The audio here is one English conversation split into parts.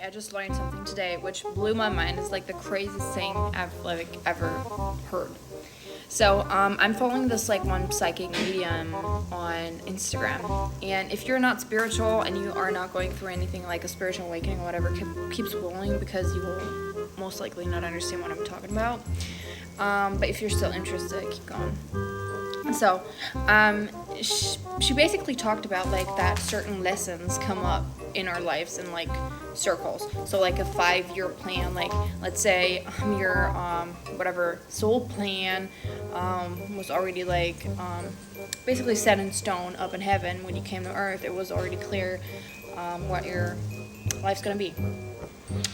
I just learned something today which blew my mind. It's like the craziest thing I've like ever heard. So I'm following this like one psychic medium on Instagram, and if you're not spiritual and you are not going through anything like a spiritual awakening or whatever, keep scrolling because you will most likely not understand what I'm talking about. But if you're still interested, keep going. So, she basically talked about like that certain lessons come up in our lives in like circles. So like a 5-year plan, like let's say your whatever soul plan was already like basically set in stone up in heaven when you came to earth. It was already clear what your life's gonna be,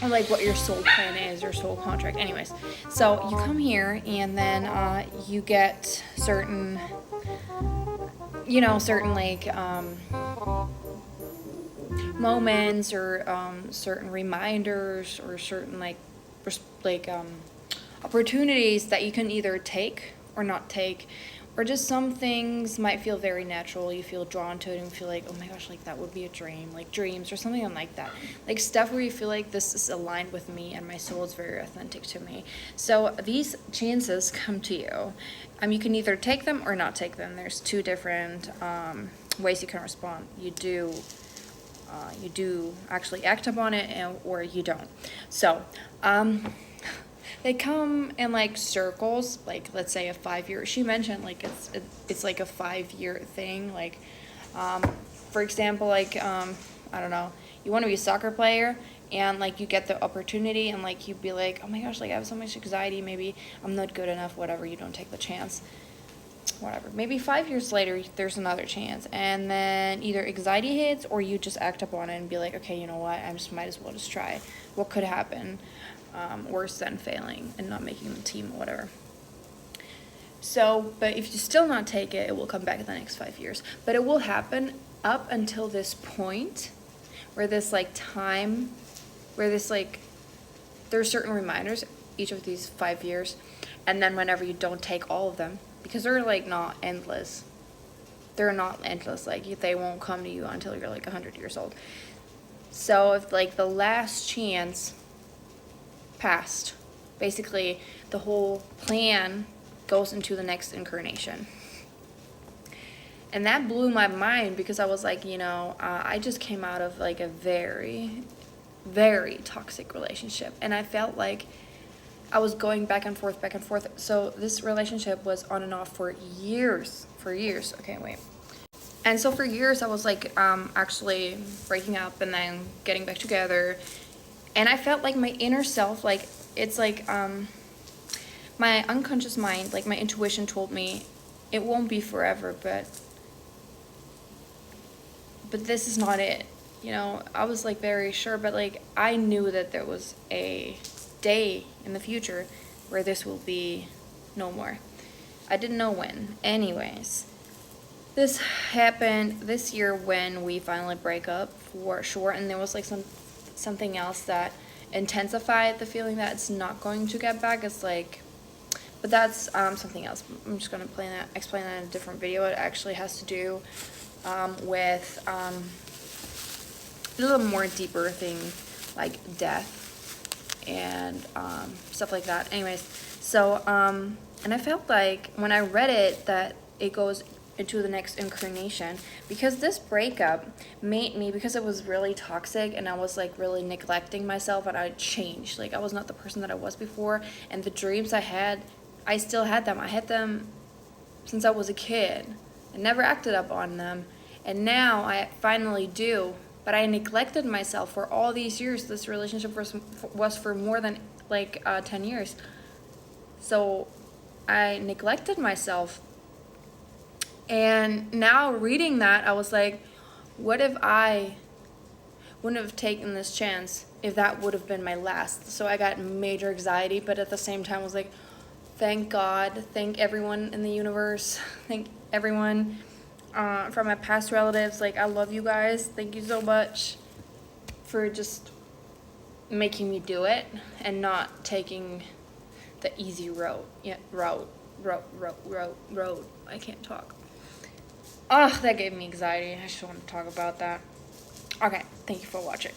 or like what your soul plan is, your soul contract. Anyways, so you come here and then you get certain, certain like moments or certain reminders or certain like opportunities that you can either take or not take, or just some things might feel very natural. You feel drawn to it and feel like, oh my gosh, like that would be a dream, like dreams or something like that. Like stuff where you feel like this is aligned with me and my soul is very authentic to me. So these chances come to you. You can either take them or not take them. There's 2 different ways you can respond. You do actually act upon it, or you don't. So, they come in like circles, like let's say a 5-year. She mentioned like it's like a 5-year thing. Like, for example, like I don't know, you want to be a soccer player and like you get the opportunity and like you'd be like, oh my gosh, like I have so much anxiety, maybe I'm not good enough, whatever. You don't take the chance, whatever. Maybe 5 years later there's another chance, and then either anxiety hits or you just act upon it and be like, okay, you know what, I just might as well just try. What could happen? Worse than failing and not making the team or whatever. So, but if you still not take it, it will come back in the next 5 years. But it will happen up until this point where this like time, where this like, there are certain reminders each of these 5 years, and then whenever you don't take all of them, because they're like not endless. They're not endless. Like they won't come to you until you're like 100 years old. So if like the last chance passed, basically the whole plan goes into the next incarnation. And that blew my mind because I was like, I just came out of like a very, very toxic relationship, and I felt like I was going back and forth. So this relationship was on and off for years. Okay, wait. And so for years I was like actually breaking up and then getting back together. And I felt like my inner self, like it's like my unconscious mind, like my intuition told me it won't be forever, but this is not it. I was like very sure, but like I knew that there was a day in the future where this will be no more. I didn't know when. Anyways, this happened this year when we finally break up for sure, and there was like something else that intensified the feeling that it's not going to get back. It's like, but that's something else. I'm just going to explain that in a different video. It actually has to do with a little more deeper thing, like death and stuff like that. Anyways, so and I felt like when I read it that it goes into the next incarnation, because this breakup made me, because it was really toxic and I was like really neglecting myself, and I changed. Like I was not the person that I was before, and the dreams I had, I still had them. I had them since I was a kid. I never acted up on them, and now I finally do. But I neglected myself for all these years. This relationship was for more than like 10 years. So I neglected myself. And now reading that, I was like, what if I wouldn't have taken this chance if that would have been my last? So I got major anxiety, but at the same time I was like, thank God, thank everyone in the universe, thank everyone from my past relatives. Like, I love you guys. Thank you so much for just making me do it and not taking the easy road. Road. I can't talk. Oh, that gave me anxiety. I just want to talk about that. Okay, thank you for watching.